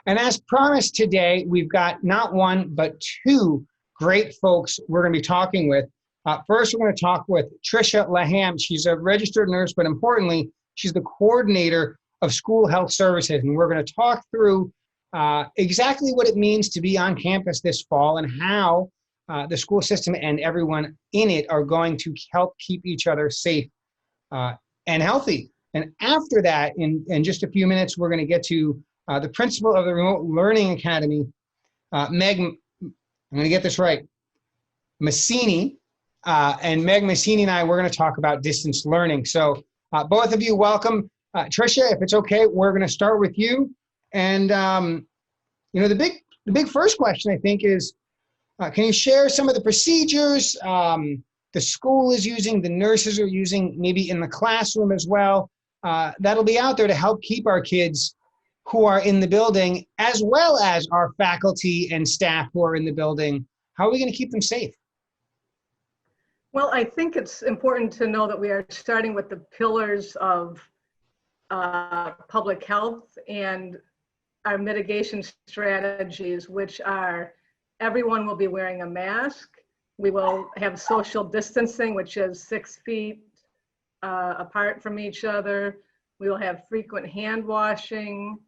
And as promised today, we've got not one, but two great folks we're going to be talking with. First, we're going to talk with Tricia Laham. She's a registered nurse, but importantly, she's the coordinator of school health services. And we're going to talk through exactly what it means to be on campus this fall and how the school system and everyone in it are going to help keep each other safe and healthy. And after that, in just a few minutes, we're going to get to the principal of the Remote Learning Academy, Meg, I'm going to get this right, Maccini. And Meg Maccini and I, we're going to talk about distance learning. So both of you, welcome. Tricia, if it's okay, we're going to start with you. And, the big first question, I think, is, can you share some of the procedures the school is using, the nurses are using, maybe in the classroom as well, that'll be out there to help keep our kids who are in the building, as well as our faculty and staff who are in the building? How are we going to keep them safe? Well, I think it's important to know that we are starting with the pillars of public health and our mitigation strategies, which are everyone will be wearing a mask. We will have social distancing, which is 6 feet apart from each other. We will have frequent hand washing.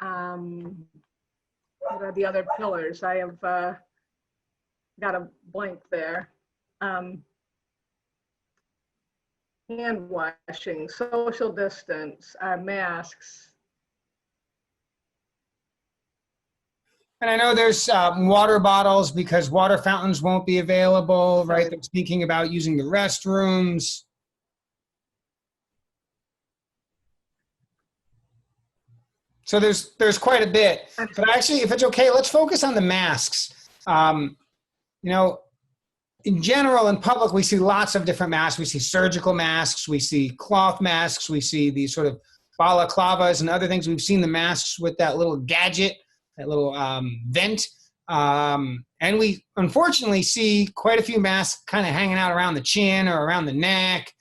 What are the other pillars? I have got a blank there. Hand washing, social distance, our masks. And I know there's water bottles because water fountains won't be available, right? They're thinking about using the restrooms. So there's quite a bit. But actually, if it's okay, let's focus on the masks. In general, in public, we see lots of different masks. We see surgical masks, we see cloth masks, we see these sort of balaclavas and other things. We've seen the masks with that little gadget, that little vent. And we unfortunately see quite a few masks kind of hanging out around the chin or around the neck.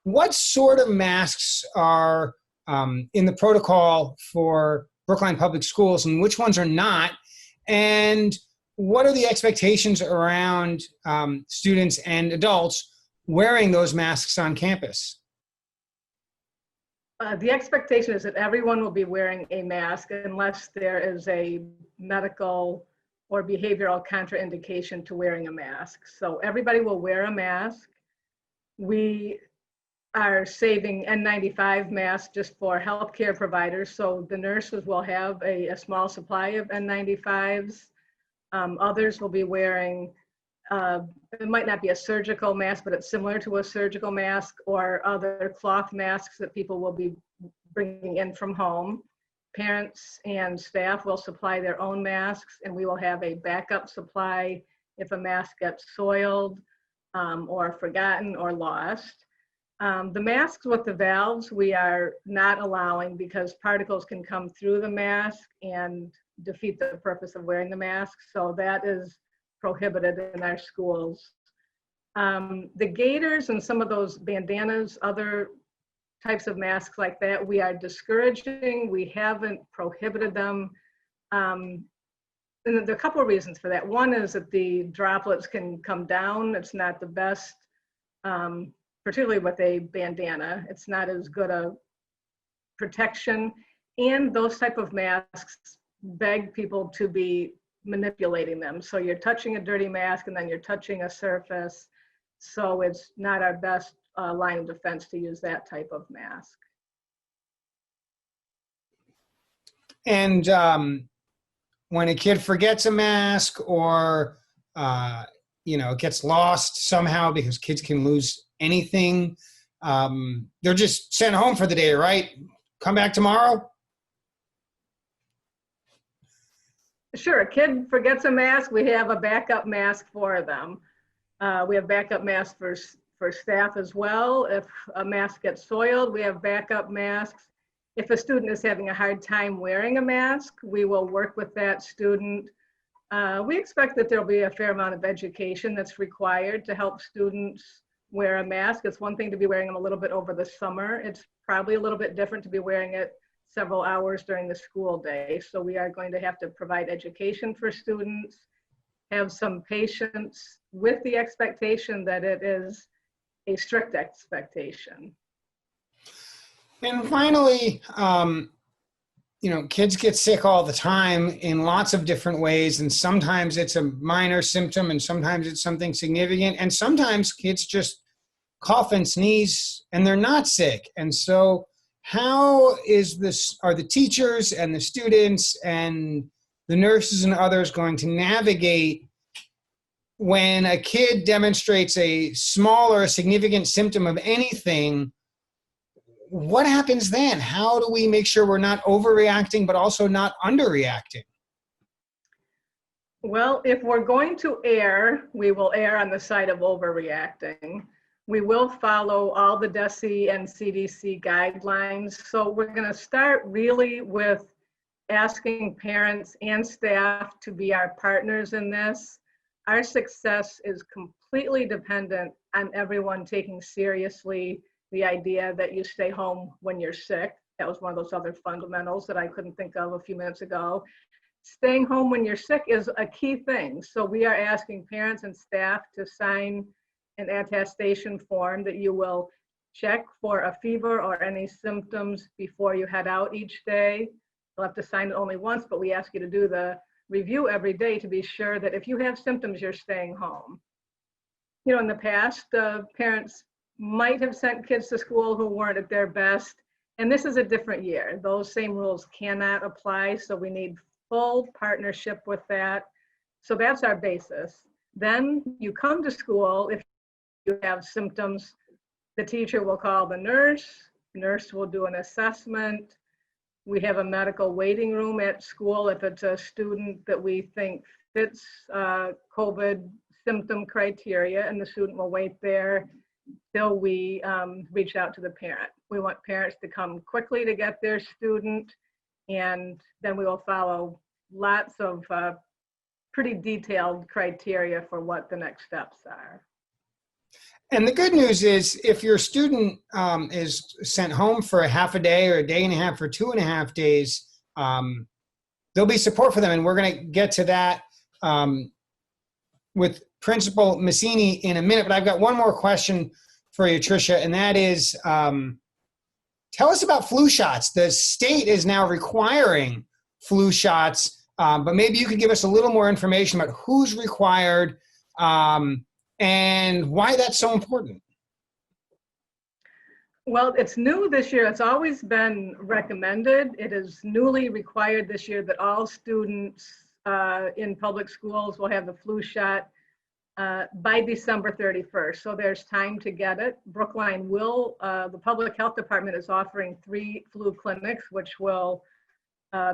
What sort of masks are in the protocol for Brookline Public Schools and which ones are not? And what are the expectations around students and adults wearing those masks on campus? The expectation is that everyone will be wearing a mask unless there is a medical or behavioral contraindication to wearing a mask. So everybody will wear a mask. We are saving N95 masks just for healthcare providers. So the nurses will have a small supply of N95s. Others will be wearing, it might not be a surgical mask, but it's similar to a surgical mask, or other cloth masks that people will be bringing in from home. Parents and staff will supply their own masks, and we will have a backup supply if a mask gets soiled or forgotten or lost. The masks with the valves we are not allowing because particles can come through the mask and defeat the purpose of wearing the mask. So that is prohibited in our schools. The gaiters and some of those bandanas, other types of masks like that, we are discouraging. We haven't prohibited them. And there are a couple of reasons for that. One is that the droplets can come down. It's not the best, particularly with a bandana. It's not as good a protection. And those type of masks beg people to be manipulating them. So you're touching a dirty mask and then you're touching a surface. So it's not our best line of defense to use that type of mask. And when a kid forgets a mask or, it gets lost somehow, because kids can lose anything, they're just sent home for the day, right? Come back tomorrow? Sure, a kid forgets a mask, we have a backup mask for them. We have backup masks for staff as well. If a mask gets soiled, we have backup masks. If a student is having a hard time wearing a mask, we will work with that student. We expect that there'll be a fair amount of education that's required to help students wear a mask. It's one thing to be wearing them a little bit over the summer. It's probably a little bit different to be wearing it several hours during the school day. So we are going to have to provide education for students, have some patience with the expectation that it is a strict expectation. And finally, kids get sick all the time in lots of different ways. And sometimes it's a minor symptom and sometimes it's something significant. And sometimes kids just cough and sneeze and they're not sick. And so how are the teachers and the students and the nurses and others going to navigate when a kid demonstrates a small or a significant symptom of anything? What happens then? How do we make sure we're not overreacting, but also not underreacting? Well, if we're going to err, we will err on the side of overreacting. We will follow all the DESE and CDC guidelines. So we're going to start really with asking parents and staff to be our partners in this. Our success is completely dependent on everyone taking seriously the idea that you stay home when you're sick. That was one of those other fundamentals that I couldn't think of a few minutes ago. Staying home when you're sick is a key thing. So we are asking parents and staff to sign an attestation form that you will check for a fever or any symptoms before you head out each day. You'll have to sign it only once, but we ask you to do the review every day to be sure that if you have symptoms, you're staying home. In the past, parents might have sent kids to school who weren't at their best, and this is a different year. Those same rules cannot apply, so we need full partnership with that. So that's our basis. Then you come to school. If you have symptoms, the teacher will call the nurse will do an assessment. We have a medical waiting room at school if it's a student that we think fits COVID symptom criteria, and the student will wait there till we reach out to the parent. We want parents to come quickly to get their student, and then we will follow lots of pretty detailed criteria for what the next steps are. And the good news is if your student is sent home for a half a day or a day and a half or 2.5 days, there'll be support for them. And we're going to get to that with Principal Maccini in a minute. But I've got one more question for you, Tricia, and that is, tell us about flu shots. The state is now requiring flu shots, but maybe you could give us a little more information about who's required and why that's so important. Well, it's new this year. It's always been recommended. It is newly required this year that all students in public schools will have the flu shot by December 31st. So there's time to get it. Brookline will, the public health department is offering 3 flu clinics, which will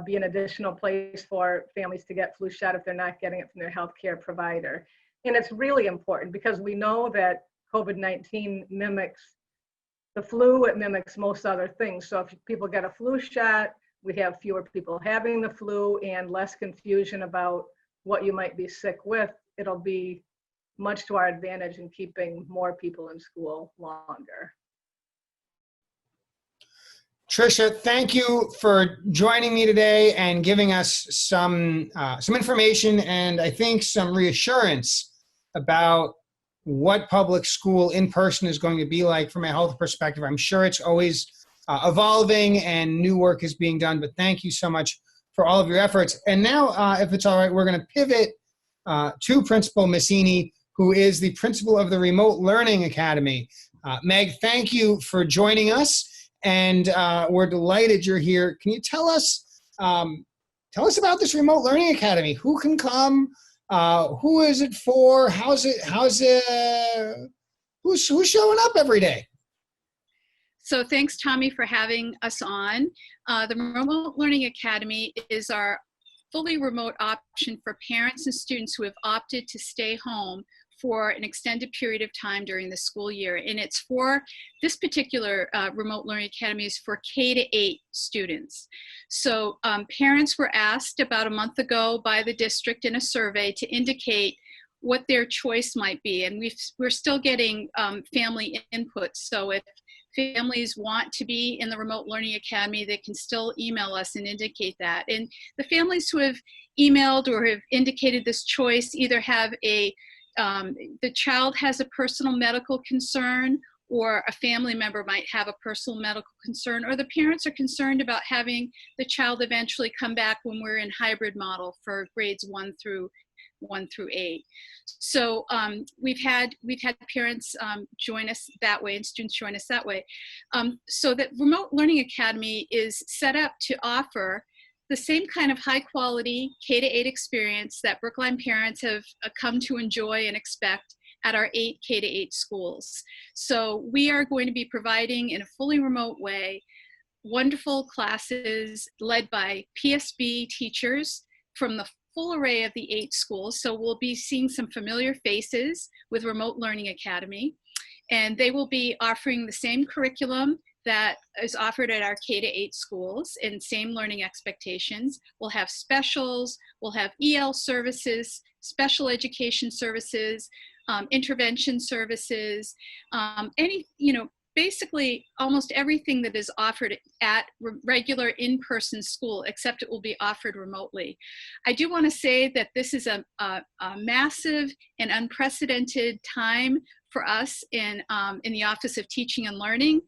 be an additional place for families to get flu shot if they're not getting it from their healthcare provider. And it's really important because we know that COVID-19 mimics the flu, it mimics most other things. So if people get a flu shot, we have fewer people having the flu and less confusion about what you might be sick with. It'll be much to our advantage in keeping more people in school longer. Tricia, thank you for joining me today and giving us some information and I think some reassurance about what public school in person is going to be like from a health perspective. I'm sure it's always evolving and new work is being done, but thank you so much for all of your efforts. And now, if it's all right, we're going to pivot to Principal Maccini, who is the principal of the Remote Learning Academy. Meg, thank you for joining us, and we're delighted you're here. Can you tell us about this Remote Learning Academy? Who can come? Who is it for? Who's showing up every day? So thanks, Tommy, for having us on. The Remote Learning Academy is our fully remote option for parents and students who have opted to stay home for an extended period of time during the school year. And it's for, this particular Remote Learning Academy is for K-8 students. So parents were asked about a month ago by the district in a survey to indicate what their choice might be. And we're still getting family input. So if families want to be in the Remote Learning Academy, they can still email us and indicate that. And the families who have emailed or have indicated this choice either have the child has a personal medical concern, or a family member might have a personal medical concern, or the parents are concerned about having the child eventually come back when we're in hybrid model for grades 1 through 8. So we've had parents join us that way and students join us that way. So that Remote Learning Academy is set up to offer the same kind of high quality K-8 experience that Brookline parents have come to enjoy and expect at our 8 K-8 schools. So we are going to be providing in a fully remote way wonderful classes led by PSB teachers from the full array of the 8 schools. So we'll be seeing some familiar faces with Remote Learning Academy, and they will be offering the same curriculum that is offered at our K-8 schools and same learning expectations. We'll have specials, we'll have EL services, special education services, intervention services, basically almost everything that is offered at regular in-person school, except it will be offered remotely. I do want to say that this is a massive and unprecedented time for us in the Office of Teaching and Learning,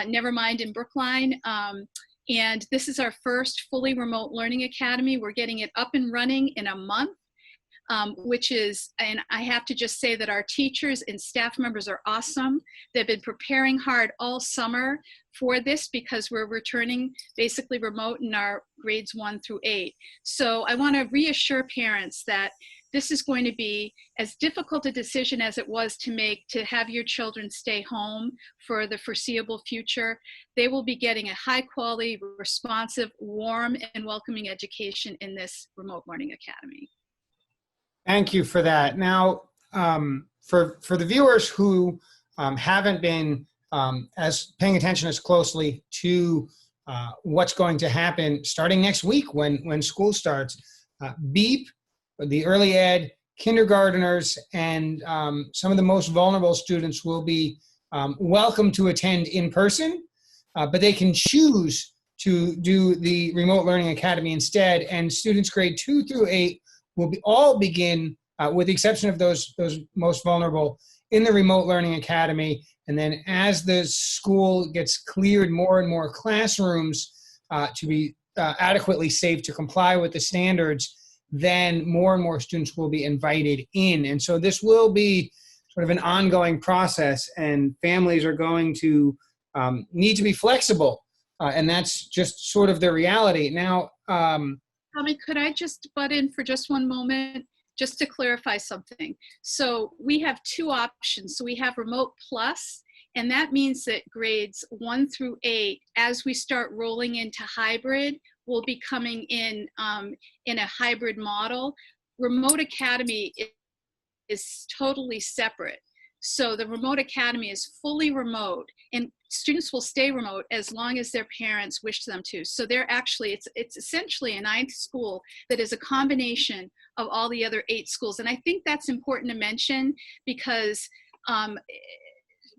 never mind in Brookline. And this is our first fully remote learning academy. We're getting it up and running in a month. Which is, and I have to just say that our teachers and staff members are awesome. They've been preparing hard all summer for this because we're returning basically remote in our grades 1 through 8. So I want to reassure parents that this is going to be as difficult a decision as it was to make to have your children stay home for the foreseeable future. They will be getting a high quality, responsive, warm, and welcoming education in this remote learning academy. Thank you for that. Now, for the viewers who haven't been as paying attention as closely to what's going to happen starting next week when school starts, BEEP, the early ed, kindergarteners, and some of the most vulnerable students will be welcome to attend in person, but they can choose to do the Remote Learning Academy instead, and students grade 2 through 8 will all begin, with the exception of those most vulnerable, in the Remote Learning Academy. And then as the school gets cleared more and more classrooms to be adequately safe to comply with the standards, then more and more students will be invited in. And so this will be sort of an ongoing process, and families are going to need to be flexible. And that's just sort of the reality. Now, Tommy, could I just butt in for just one moment, just to clarify something? So we have 2 options. So we have Remote Plus, and that means that grades 1 through 8, as we start rolling into hybrid, will be coming in a hybrid model. Remote Academy is totally separate. So the Remote Academy is fully remote, and students will stay remote as long as their parents wish them to. So they're actually, it's essentially a 9th school that is a combination of all the other 8 schools. And I think that's important to mention because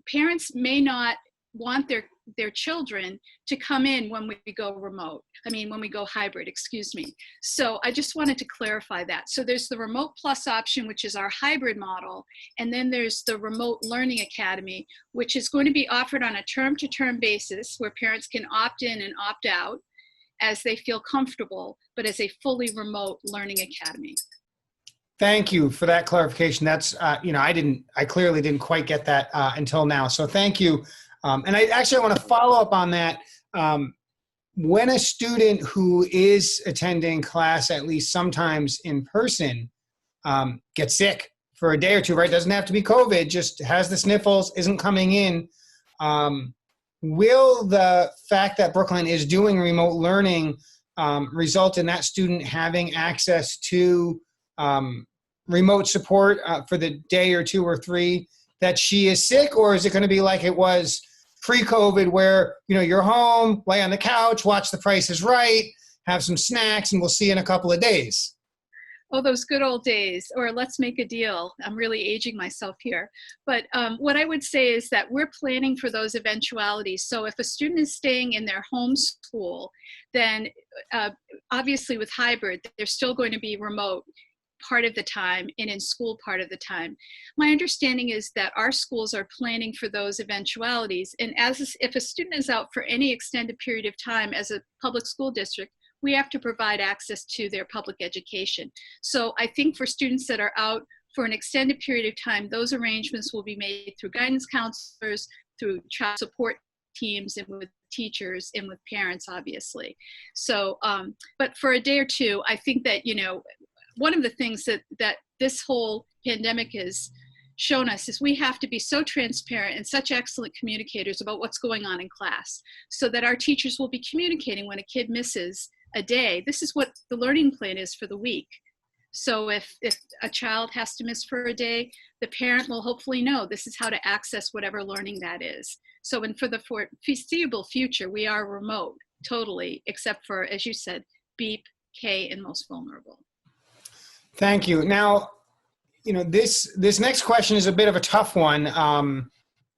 parents may not want their children to come in when we go remote. When we go hybrid, excuse me. So I just wanted to clarify that. So there's the Remote Plus option, which is our hybrid model. And then there's the Remote Learning Academy, which is going to be offered on a term-to-term basis where parents can opt in and opt out as they feel comfortable, but as a fully remote learning academy. thank you for that clarification. That's, I clearly didn't quite get that until now. So thank you. And I actually want to follow up on that. When a student who is attending class, at least sometimes in person, gets sick for a day or two, right? Doesn't have to be COVID, just has the sniffles, isn't coming in. Will the fact that Brookline is doing remote learning result in that student having access to remote support for the day or 2 or 3 that she is sick? Or is it going to be like it was pre-COVID where, you're home, lay on the couch, watch The Price is Right, have some snacks, and we'll see you in a couple of days? Oh, those good old days, or let's make a deal. I'm really aging myself here. But what I would say is that we're planning for those eventualities. So if a student is staying in their home school, then obviously with hybrid, they're still going to be remote part of the time and in school part of the time. My understanding is that our schools are planning for those eventualities. And if a student is out for any extended period of time as a public school district, we have to provide access to their public education. So I think for students that are out for an extended period of time, those arrangements will be made through guidance counselors, through child support teams, and with teachers and with parents, obviously. So, but for a day or two, I think that, one of the things that this whole pandemic has shown us is we have to be so transparent and such excellent communicators about what's going on in class, so that our teachers will be communicating when a kid misses a day. This is what the learning plan is for the week. So if a child has to miss for a day, the parent will hopefully know this is how to access whatever learning that is. So for the foreseeable future, we are remote totally, except for, as you said, BEEP, K, and most vulnerable. Thank you. Now, this next question is a bit of a tough one,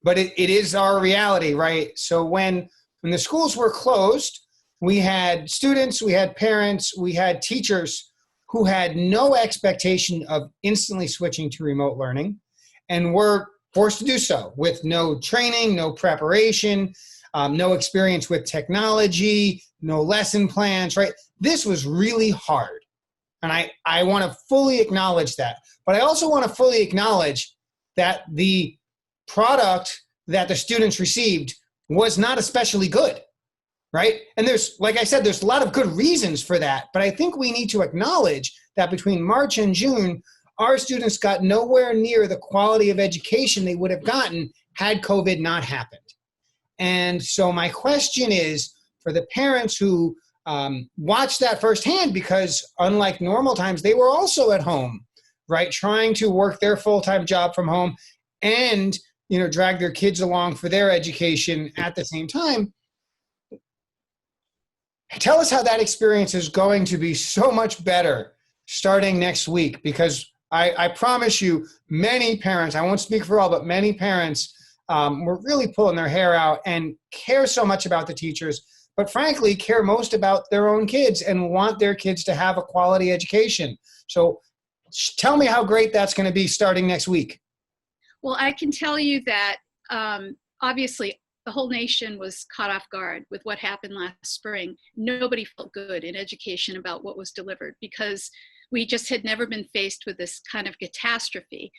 but it is our reality, right? So when the schools were closed, we had students, we had parents, we had teachers who had no expectation of instantly switching to remote learning and were forced to do so with no training, no preparation, no experience with technology, no lesson plans, right? This was really hard. And I want to fully acknowledge that. But I also want to fully acknowledge that the product that the students received was not especially good. Right? And like I said, there's a lot of good reasons for that. But I think we need to acknowledge that between March and June, our students got nowhere near the quality of education they would have gotten had COVID not happened. And so my question is for the parents who watched that firsthand, because unlike normal times, they were also at home, right? Trying to work their full-time job from home and, drag their kids along for their education at the same time. Tell us how that experience is going to be so much better starting next week, because I promise you, many parents, I won't speak for all, but many parents were really pulling their hair out and care so much about the teachers, but frankly, care most about their own kids and want their kids to have a quality education. So tell me how great that's going to be starting next week. Well, I can tell you that obviously, the whole nation was caught off guard with what happened last spring. Nobody felt good in education about what was delivered because we just had never been faced with this kind of catastrophe.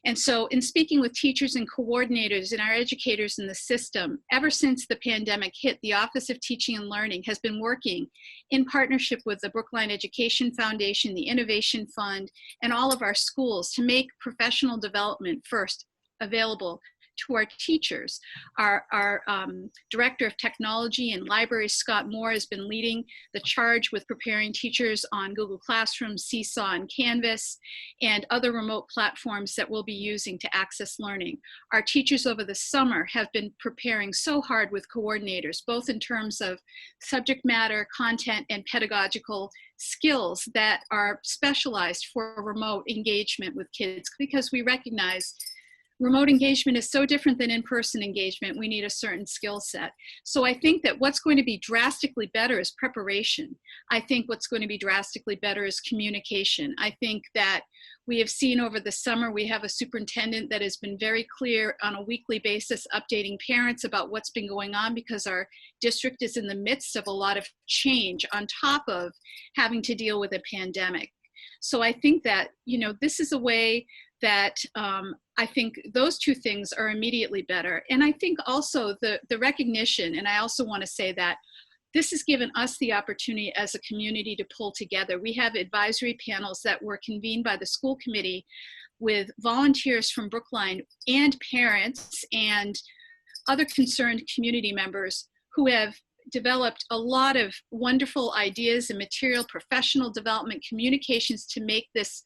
And so in speaking with teachers and coordinators and our educators in the system, ever since the pandemic hit, the Office of Teaching and Learning has been working in partnership with the Brookline Education Foundation, the Innovation Fund, and all of our schools to make professional development first available to our teachers. Our Director of Technology and Libraries, Scott Moore, has been leading the charge with preparing teachers on Google Classroom, Seesaw, and Canvas, and other remote platforms that we'll be using to access learning. Our teachers over the summer have been preparing so hard with coordinators, both in terms of subject matter, content, and pedagogical skills that are specialized for remote engagement with kids, because we recognize remote engagement is so different than in-person engagement. We need a certain skill set. So I think that what's going to be drastically better is preparation. I think what's going to be drastically better is communication. I think that we have seen over the summer, we have a superintendent that has been very clear on a weekly basis, updating parents about what's been going on, because our district is in the midst of a lot of change on top of having to deal with a pandemic. So I think that, this is a way that I think those two things are immediately better. And I think also the recognition, and I also want to say that this has given us the opportunity as a community to pull together. We have advisory panels that were convened by the school committee with volunteers from Brookline and parents and other concerned community members who have developed a lot of wonderful ideas and material, professional development, communications to make this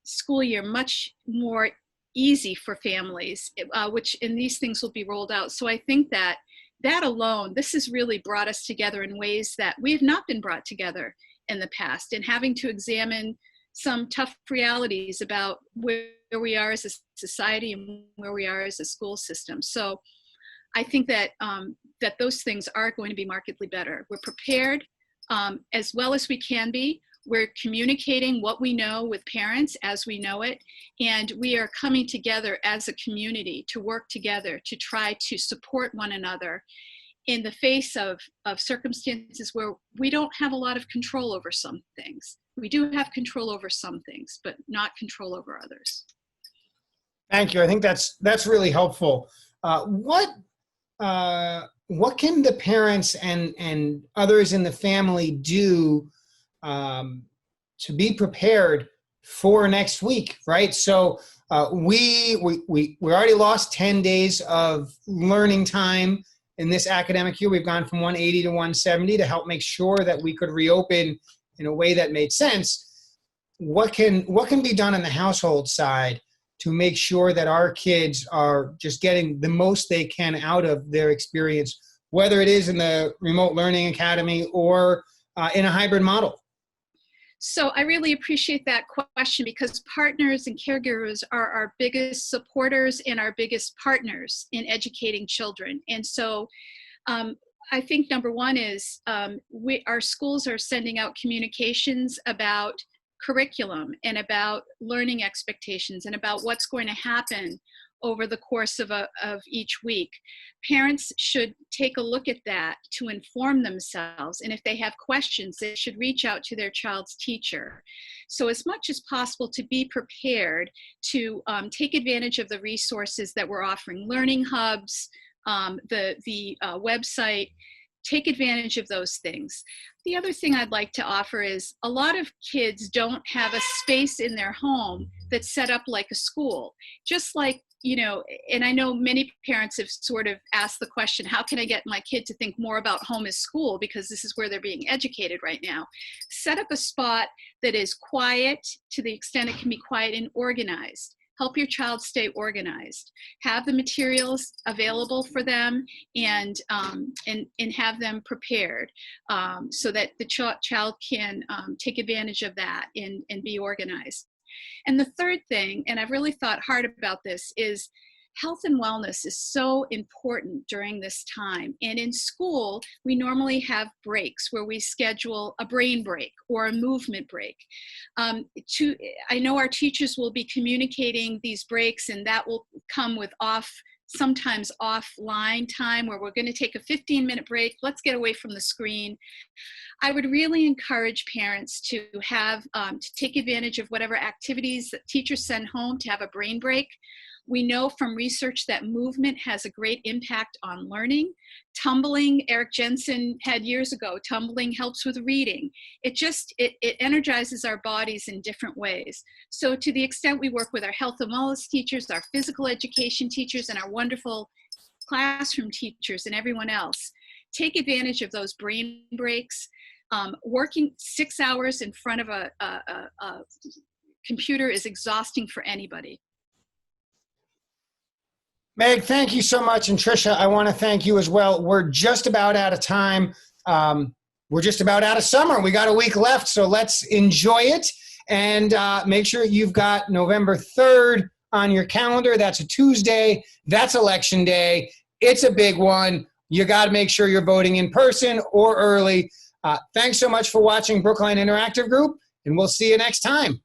school year much more easy for families, and these things will be rolled out. So I think that alone, this has really brought us together in ways that we have not been brought together in the past, and having to examine some tough realities about where we are as a society and where we are as a school system. So I think that that those things are going to be markedly better. We're prepared as well as we can be. We're communicating what we know with parents as we know it, and we are coming together as a community to work together to try to support one another in the face of circumstances where we don't have a lot of control over some things. We do have control over some things, but not control over others. Thank you. I think that's really helpful. What can the parents and others in the family do to be prepared for next week, right? So we already lost 10 days of learning time in this academic year. We've gone from 180 to 170 to help make sure that we could reopen in a way that made sense. What can be done on the household side to make sure that our kids are just getting the most they can out of their experience, whether it is in the remote learning academy or in a hybrid model? So I really appreciate that question, because partners and caregivers are our biggest supporters and our biggest partners in educating children. And so I think number one is our schools are sending out communications about curriculum and about learning expectations and about what's going to happen over the course of each week. Parents should take a look at that to inform themselves. And if they have questions, they should reach out to their child's teacher. So as much as possible to be prepared to take advantage of the resources that we're offering, learning hubs, the website, take advantage of those things. The other thing I'd like to offer is a lot of kids don't have a space in their home that's set up like a school. Just like, you know, and I know many parents have sort of asked the question, how can I get my kid to think more about home as school, because this is where they're being educated right now. Set up a spot that is quiet to the extent it can be quiet and organized. Help your child stay organized. Have the materials available for them and have them prepared so that the child can take advantage of that and be organized. And the third thing, and I've really thought hard about this, is health and wellness is so important during this time. And in school, we normally have breaks where we schedule a brain break or a movement break. I know our teachers will be communicating these breaks, and that will come with sometimes offline time where we're going to take a 15-minute break. Let's get away from the screen. I would really encourage parents to have to take advantage of whatever activities that teachers send home to have a brain break. We know from research that movement has a great impact on learning. Tumbling, Eric Jensen had years ago, tumbling helps with reading. It energizes our bodies in different ways. So to the extent we work with our health and wellness teachers, our physical education teachers, and our wonderful classroom teachers and everyone else, take advantage of those brain breaks. Working 6 hours in front of a computer is exhausting for anybody. Meg, thank you so much. And Tricia, I want to thank you as well. We're just about out of time. We're just about out of summer. We got a week left, so let's enjoy it. And make sure you've got November 3rd on your calendar. That's a Tuesday. That's Election Day. It's a big one. You got to make sure you're voting in person or early. Thanks so much for watching Brookline Interactive Group, and we'll see you next time.